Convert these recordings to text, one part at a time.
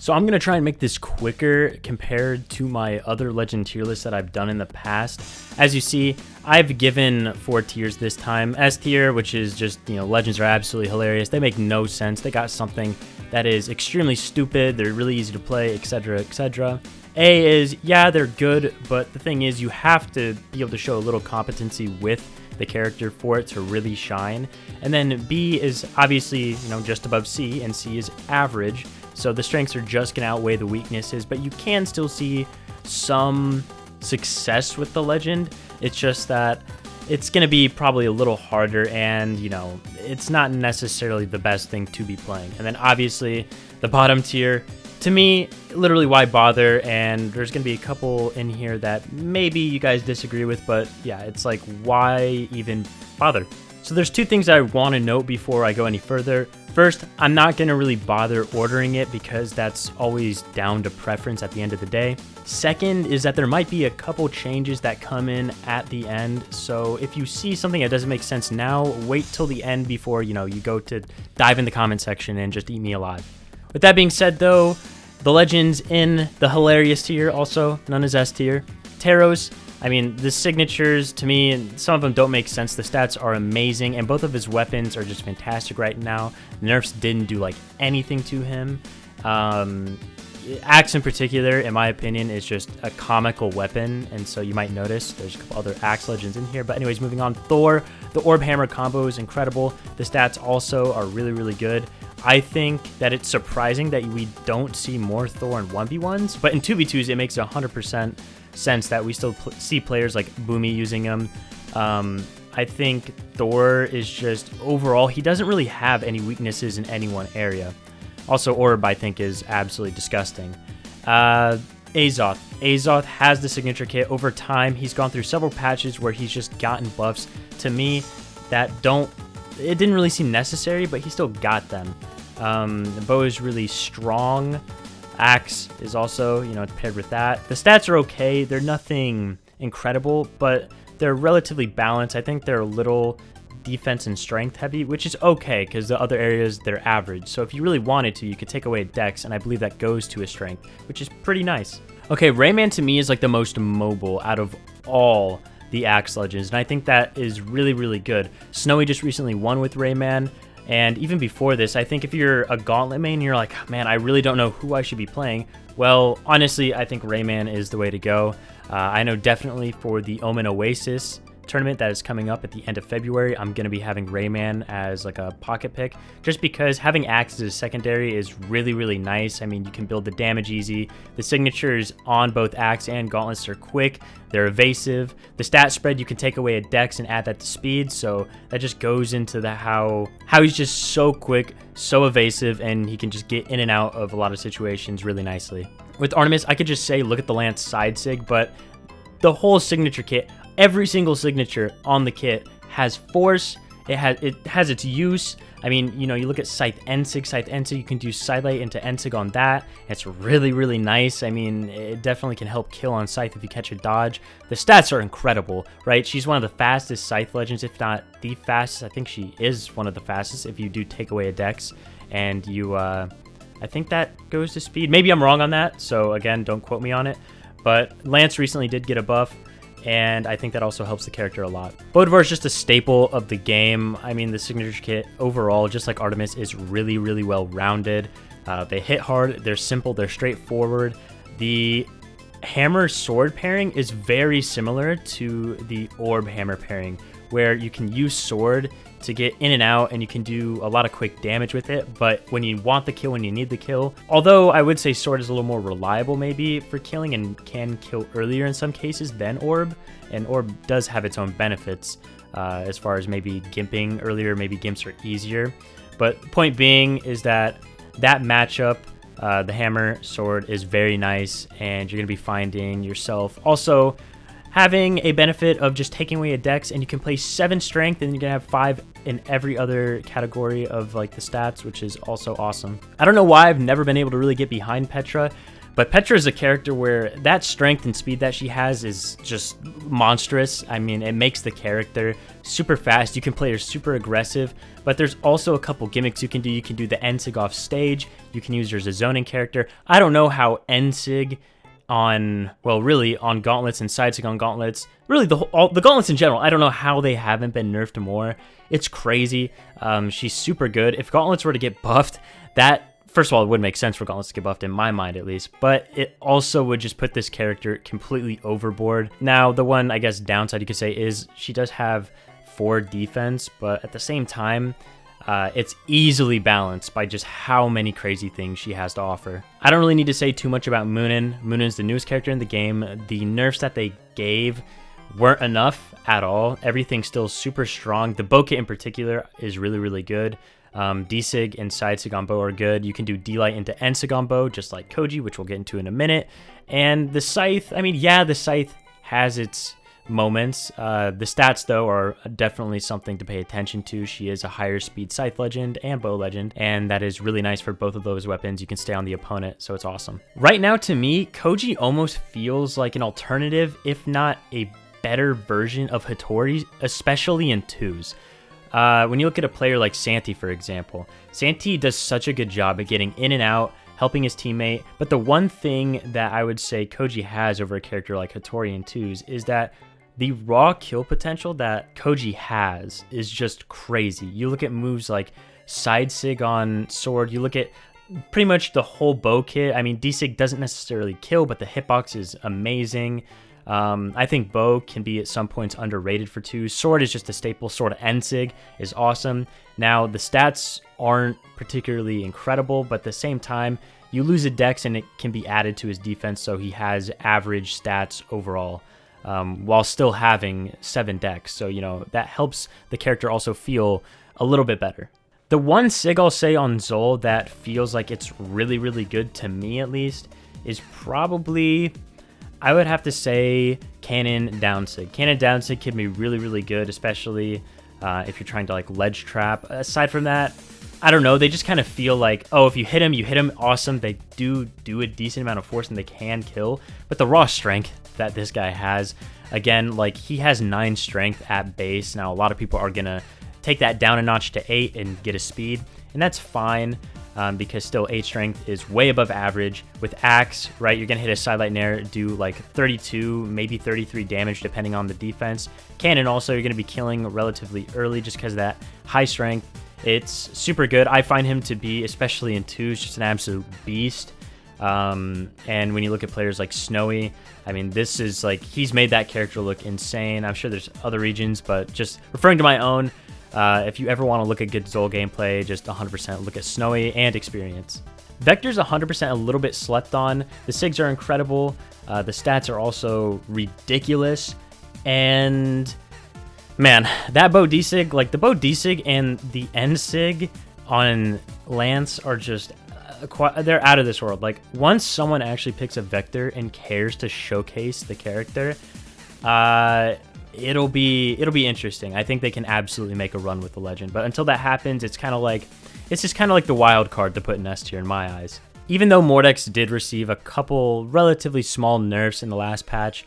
So I'm going to try and make this quicker compared to my other legend tier list that I've done in the past. As you see, I've given 4 tiers this time. S tier, which is just, legends are absolutely hilarious. They make no sense. They got something that is extremely stupid. They're really easy to play, etc., etc. A is, yeah, they're good, but the thing is you have to be able to show a little competency with the character for it to really shine. And then B is obviously, just above C, and C is average. So the strengths are just going to outweigh the weaknesses, but you can still see some success with the legend. It's just that it's going to be probably a little harder, and, it's not necessarily the best thing to be playing. And then obviously the bottom tier, to me, literally why bother? And there's going to be a couple in here that maybe you guys disagree with, but yeah, it's like, why even bother? So there's 2 things I want to note before I go any further. First, I'm not going to really bother ordering it because that's always down to preference at the end of the day. Second is that there might be a couple changes that come in at the end. So if you see something that doesn't make sense now, wait till the end before, you go to dive in the comment section and just eat me alive. With that being said, though, the legends in the hilarious tier, also known as S tier, Taros. I mean, the signatures, to me, some of them don't make sense. The stats are amazing, and both of his weapons are just fantastic right now. Nerfs didn't do, anything to him. Axe in particular, in my opinion, is just a comical weapon, and so you might notice there's a couple other Axe legends in here. But anyways, moving on. Thor, the Orb Hammer combo is incredible. The stats also are really, really good. I think that it's surprising that we don't see more Thor in 1v1s, but in 2v2s, it makes 100% sense that we still see players like Boomy using them. I think Thor is just, overall, he doesn't really have any weaknesses in any one area. Also, Orb, I think, is absolutely disgusting. Azoth. Azoth has the signature kit. Over time, he's gone through several patches where he's just gotten buffs, to me, that it didn't really seem necessary, but he still got them. The bow is really strong. Axe is also, paired with that. The stats are okay. They're nothing incredible, but they're relatively balanced. I think they're a little defense and strength heavy, which is okay because the other areas, they're average. So if you really wanted to, you could take away Dex, and I believe that goes to his strength, which is pretty nice. Okay, Rayman to me is the most mobile out of all the Axe legends, and I think that is really, really good. Snowy just recently won with Rayman. And even before this, I think if you're a Gauntlet main, you're like, man, I really don't know who I should be playing. Well, honestly, I think Rayman is the way to go. I know definitely for the Omen Oasis tournament that is coming up at the end of February, I'm going to be having Rayman as a pocket pick, just because having Axe as a secondary is really, really nice. I mean, you can build the damage easy. The signatures on both Axe and Gauntlets are quick. They're evasive. The stat spread, you can take away a Dex and add that to speed, so that just goes into how he's just so quick, so evasive, and he can just get in and out of a lot of situations really nicely. With Artemis, I could just say look at the Lance side sig, but the whole signature kit, every single signature on the kit has force. It has its use. I mean, you look at Scythe Ensig, you can do Sidelight into Ensig on that. It's really, really nice. I mean, it definitely can help kill on Scythe if you catch a dodge. The stats are incredible, right? She's one of the fastest Scythe legends, if not the fastest. I think she is one of the fastest if you do take away a Dex. And I think that goes to speed. Maybe I'm wrong on that, so again, don't quote me on it. But Lance recently did get a buff, and I think that also helps the character a lot. Bolivar is just a staple of the game. I mean, the signature kit overall, just like Artemis, is really, really well rounded. They hit hard, they're simple, they're straightforward. The hammer sword pairing is very similar to the orb hammer pairing, where you can use sword to get in and out, and you can do a lot of quick damage with it. But when you want the kill, when you need the kill, although I would say sword is a little more reliable maybe for killing and can kill earlier in some cases than orb, and orb does have its own benefits as far as maybe gimping earlier. Maybe gimps are easier, but point being is that matchup, the hammer sword, is very nice, and you're going to be finding yourself also having a benefit of just taking away a Dex, and you can play 7 strength, and you're gonna have 5 in every other category of the stats, which is also awesome. I don't know why I've never been able to really get behind Petra, But Petra is a character where that strength and speed that she has is just monstrous. I mean, it makes the character super fast. You can play her super aggressive, but there's also a couple gimmicks you can do. You can do the N-Sig off stage. You can use her as a zoning character. I don't know how N-Sig on, well, really on gauntlets and side sig on gauntlets, really the gauntlets in general, I don't know how they haven't been nerfed more. It's crazy. She's super good. If gauntlets were to get buffed, that, first of all, it would make sense for gauntlets to get buffed in my mind at least, but it also would just put this character completely overboard. Now, the one, I guess, downside you could say is she does have 4 defense, but at the same time, it's easily balanced by just how many crazy things she has to offer. I don't really need to say too much about Moonin. Moonin's the newest character in the game. The nerfs that they gave weren't enough at all. Everything's still super strong. The bow kit in particular is really, really good. D-Sig and side sig on bow are good. You can do D-Light into N-Sig on bow, just like Koji, which we'll get into in a minute. And the Scythe, I mean, yeah, the Scythe has its moments. The stats, though, are definitely something to pay attention to. She is a higher speed Scythe legend and bow legend, and that is really nice for both of those weapons. You can stay on the opponent, so it's awesome. Right now, to me, Koji almost feels like an alternative, if not a better version of Hattori, especially in 2s. When you look at a player like Santi, for example, Santi does such a good job at getting in and out, helping his teammate, but the one thing that I would say Koji has over a character like Hattori in 2s is that the raw kill potential that Koji has is just crazy. You look at moves like side sig on sword, you look at pretty much the whole bow kit. I mean, D-Sig doesn't necessarily kill, but the hitbox is amazing. I think bow can be at some points underrated for 2s. Sword is just a staple. Sword N-Sig is awesome. Now, the stats aren't particularly incredible, but at the same time, you lose a dex and it can be added to his defense, so he has average stats overall, while still having 7 dex. So, you know, that helps the character also feel a little bit better. The one sig I'll say on Zol that feels like it's really, really good to me at least is probably, I would have to say, Cannon down sig. Cannon down sig can be really, really good, especially if you're trying to like ledge trap. Aside from that, I don't know, they just kind of feel like, oh, if you hit him, awesome. They do a decent amount of force and they can kill, but the raw strength that this guy has, again, like he has 9 strength at base. Now, a lot of people are gonna take that down a notch to 8 and get a speed, and that's fine. Because still 8 strength is way above average. With Axe, right, you're going to hit a sidelight nair, do like 32, maybe 33 damage depending on the defense. Cannon also, you're going to be killing relatively early just because of that high strength. It's super good. I find him to be, especially in 2s, just an absolute beast. And when you look at players like Snowy, I mean, this is like, he's made that character look insane. I'm sure there's other regions, but just referring to my own, if you ever want to look at good Zol gameplay, just 100% look at Snowy and Experience. Vector's 100% a little bit slept on. The SIGs are incredible. The stats are also ridiculous. And man, that bow D-Sig, like the bow D-Sig and the N-Sig on Lance are just, they're out of this world. Like once someone actually picks a Vector and cares to showcase the character, it'll be interesting. I think they can absolutely make a run with the legend, but until that happens, it's just kind of like the wild card to put in S tier in my eyes. Even though Mordex did receive a couple relatively small nerfs in the last patch,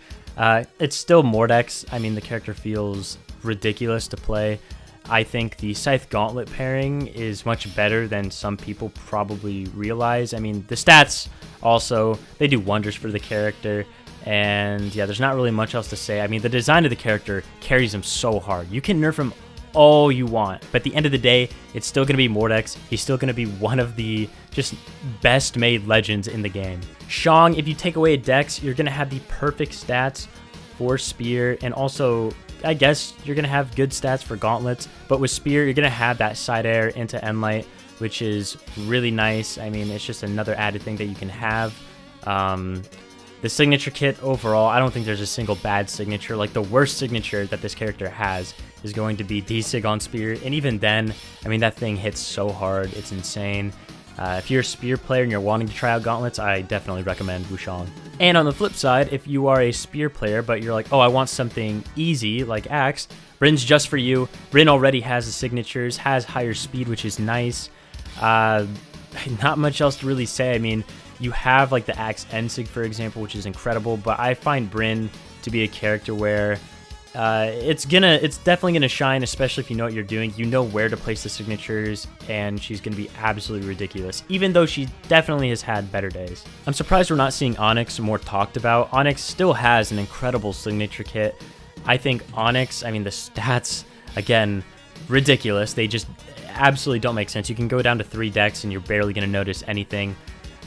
it's still Mordex. I mean, the character feels ridiculous to play. I think the Scythe Gauntlet pairing is much better than some people probably realize. I mean, the stats also, they do wonders for the character. And yeah, there's not really much else to say. I mean, the design of the character carries him so hard. You can nerf him all you want, but at the end of the day, it's still going to be Mordex. He's still going to be one of the just best made legends in the game. Shang, if you take away a dex, you're going to have the perfect stats for Spear, and also, I guess, you're going to have good stats for Gauntlets, but with Spear, you're going to have that side air into Enlight, which is really nice. I mean, it's just another added thing that you can have. The signature kit overall, I don't think there's a single bad signature. Like the worst signature that this character has is going to be D-Sig on Spear. And even then, I mean, that thing hits so hard. It's insane. If you're a Spear player and you're wanting to try out Gauntlets, I definitely recommend Wushang. And on the flip side, if you are a Spear player, but you're like, oh, I want something easy like Axe, Rin's just for you. Rin already has the signatures, has higher speed, which is nice. Not much else to really say. I mean, You have like the Axe Ensig, for example, which is incredible, but I find Brynn to be a character where it's definitely gonna shine, especially if you know what you're doing. You know where to place the signatures, and she's gonna be absolutely ridiculous, even though she definitely has had better days. I'm surprised we're not seeing Onyx more talked about. Onyx still has an incredible signature kit. I think Onyx, I mean, the stats, again, ridiculous. They just absolutely don't make sense. You can go down to 3 decks and you're barely gonna notice anything.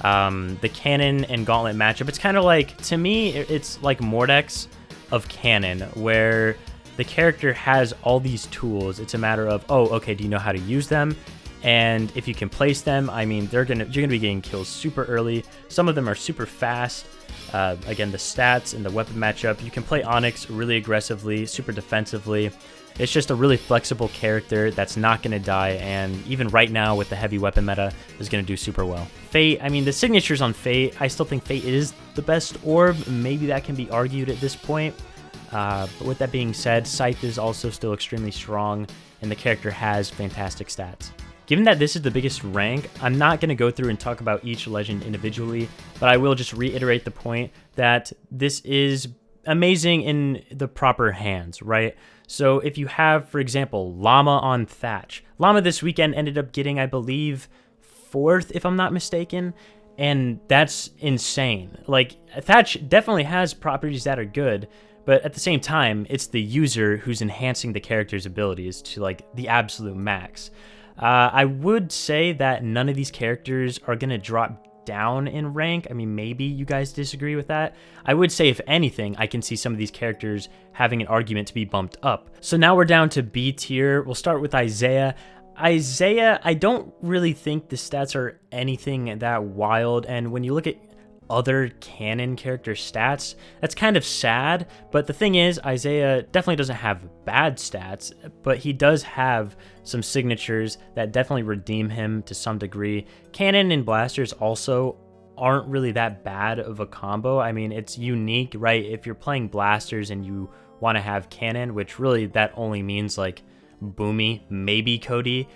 The Cannon and Gauntlet matchup, it's kind of like, to me, it's like Mordex of Cannon, where the character has all these tools. It's a matter of, oh, okay, do you know how to use them? And if you can place them, I mean, you're gonna be getting kills super early. Some of them are super fast. Again, the stats and the weapon matchup, you can play Onyx really aggressively, super defensively. It's just a really flexible character that's not going to die, and even right now with the heavy weapon meta is going to do super well. Fate, I mean, the signatures on Fate, I still think Fate is the best orb. Maybe that can be argued at this point. But with that being said, Scythe is also still extremely strong, and the character has fantastic stats. Given that this is the biggest rank, I'm not going to go through and talk about each legend individually, but I will just reiterate the point that this is amazing in the proper hands, right? So if you have, for example, Llama on Thatch. Llama this weekend ended up getting, I believe, 4th, if I'm not mistaken, and that's insane. Like, Thatch definitely has properties that are good, but at the same time, it's the user who's enhancing the character's abilities to, like, the absolute max. I would say that none of these characters are going to drop down in rank. I mean, maybe you guys disagree with that. I would say, if anything, I can see some of these characters having an argument to be bumped up. So now we're down to B tier. We'll start with Isaiah. Isaiah, I don't really think the stats are anything that wild, and when you look at other canon character stats, that's kind of sad. But the thing is, Isaiah definitely doesn't have bad stats, but he does have some signatures that definitely redeem him to some degree. Cannon and blasters also aren't really that bad of a combo. I mean, it's unique, right? If you're playing blasters and you want to have cannon, which really that only means like Boomy, maybe Cody,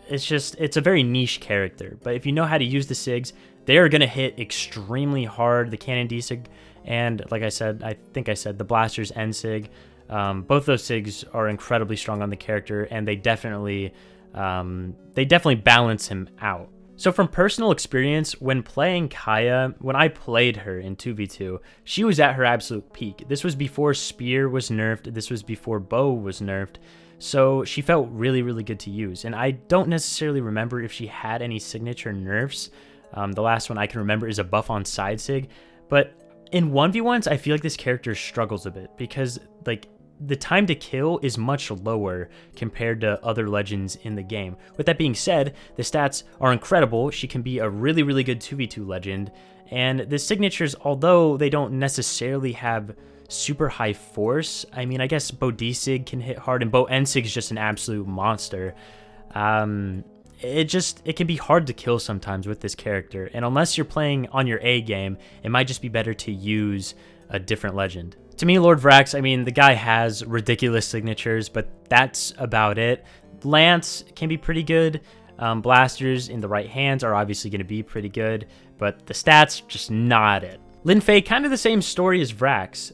it's a very niche character. But if you know how to use the sigs, they are going to hit extremely hard, the Cannon D-Sig, and like I said, I think I said the Blasters N-Sig. Both those SIGs are incredibly strong on the character, and they definitely balance him out. So from personal experience, when playing Kaya, when I played her in 2v2, she was at her absolute peak. This was before Spear was nerfed, this was before Bow was nerfed, so she felt really, really good to use. And I don't necessarily remember if she had any signature nerfs. The last one I can remember is a buff on side sig, but in 1v1s, I feel like this character struggles a bit because like the time to kill is much lower compared to other legends in the game. With that being said, the stats are incredible. She can be a really, really good 2v2 legend, and the signatures, although they don't necessarily have super high force, I mean, I guess Bo D-Sig can hit hard, and Bo N-Sig is just an absolute monster. It can be hard to kill sometimes with this character, and unless you're playing on your A game, it might just be better to use a different legend. To me, Lord Vrax, I mean, the guy has ridiculous signatures, but that's about it. Lance can be pretty good. Blasters in the right hands are obviously going to be pretty good, but the stats, just not it. Lin Fei, kind of the same story as Vrax.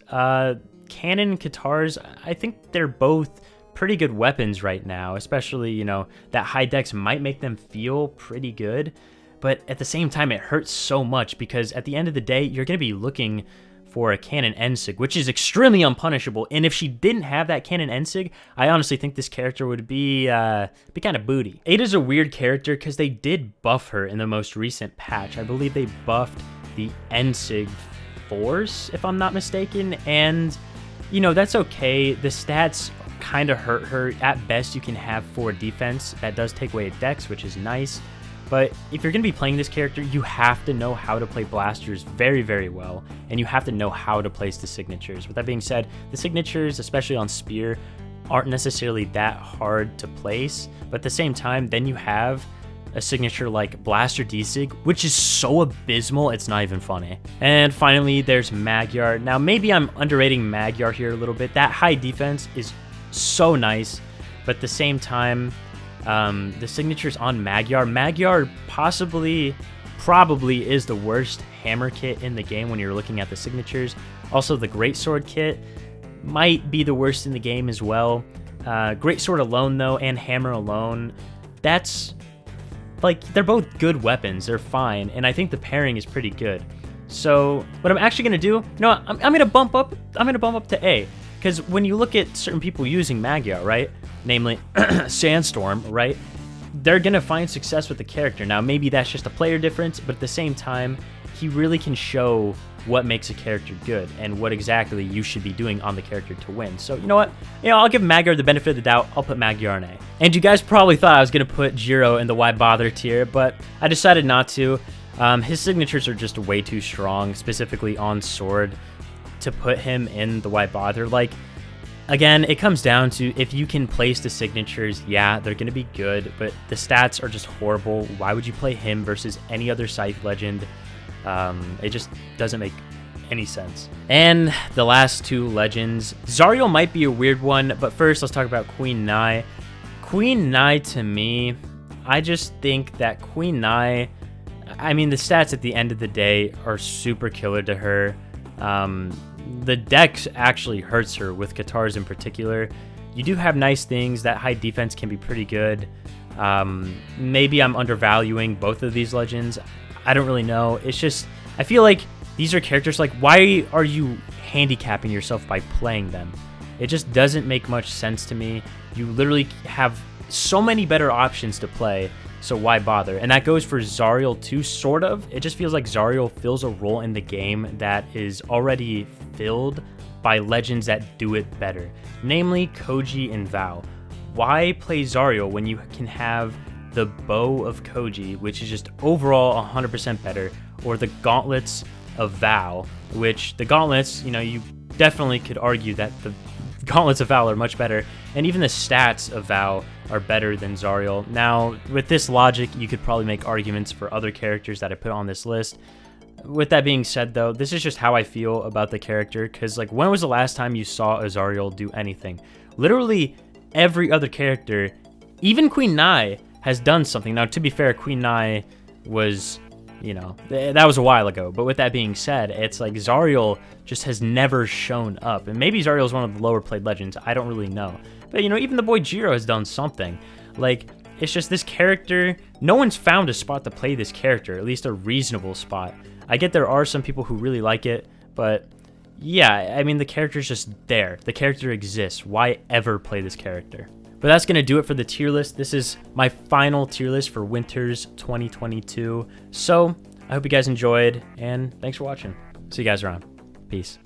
Cannon and Katars, I think they're both pretty good weapons right now, especially, you know, that high dex might make them feel pretty good, but at the same time, it hurts so much because at the end of the day, you're going to be looking for a Cannon N-Sig, which is extremely unpunishable, and if she didn't have that Cannon N-Sig, I honestly think this character would be kind of booty. Ada's a weird character because they did buff her in the most recent patch. I believe they buffed the N-Sig Force, if I'm not mistaken, and, you know, that's okay. The stats kind of hurt her. At best, you can have 4 defense. That does take away a dex, which is nice. But if you're going to be playing this character, you have to know how to play blasters very, very well, and you have to know how to place the signatures. With that being said, the signatures, especially on Spear, aren't necessarily that hard to place, but at the same time, then you have a signature like Blaster D-Sig, which is so abysmal, it's not even funny. And finally, there's Magyar. Now, maybe I'm underrating Magyar here a little bit. That high defense is so nice, but at the same time, the signatures on Magyar possibly probably is the worst hammer kit in the game when you're looking at the signatures. Also, the greatsword kit might be the worst in the game as well. Greatsword alone, though, and hammer alone, that's like, they're both good weapons. They're fine, and I think the pairing is pretty good. So what I'm actually gonna do, I'm gonna bump up to A, because when you look at certain people using Magyar, right, namely Sandstorm, right, they're gonna find success with the character. Now maybe that's just a player difference, but at the same time, he really can show what makes a character good and what exactly you should be doing on the character to win. So you know what? I'll give Magyar the benefit of the doubt. I'll put Magyar in A. And you guys probably thought I was gonna put Jiro in the why bother tier, but I decided not to. His signatures are just way too strong, specifically on sword, to put him in the why bother. Like, again, it comes down to if you can place the signatures, yeah, they're gonna be good, but the stats are just horrible. Why would you play him versus any other Scythe legend? It just doesn't make any sense. And the last two legends, Zariel might be a weird one, but first let's talk about Queen Nai. Queen Nai, to me, I just think that Queen Nai, I mean, the stats at the end of the day are super killer to her. The deck actually hurts her with Katars in particular. You do have nice things. That high defense can be pretty good. Maybe I'm undervaluing both of these legends. I don't really know. It's just, I feel like these are characters, like, why are you handicapping yourself by playing them? It just doesn't make much sense to me. You literally have so many better options to play, so why bother? And that goes for Zariel too, sort of. It just feels like Zariel fills a role in the game that is already filled by legends that do it better, namely Koji and Vow. Why play Zariel when you can have the Bow of Koji, which is just overall 100% better, or the Gauntlets of Vow, which the Gauntlets, you definitely could argue that the Gauntlets of Vow are much better, and even the stats of Vow are better than Zariel. Now, with this logic, you could probably make arguments for other characters that I put on this list. With that being said, though, this is just how I feel about the character, because, like, when was the last time you saw a Zariel do anything? Literally every other character, even Queen Nai, has done something. Now, to be fair, Queen Nai was, that was a while ago. But with that being said, it's like Zariel just has never shown up. And maybe Zariel is one of the lower played legends. I don't really know. But, even the boy Jiro has done something. Like, it's just this character, no one's found a spot to play this character, at least a reasonable spot. I get there are some people who really like it, but yeah, I mean, the character's just there. The character exists. Why ever play this character? But that's going to do it for the tier list. This is my final tier list for Winters 2022. So I hope you guys enjoyed, and thanks for watching. See you guys around. Peace.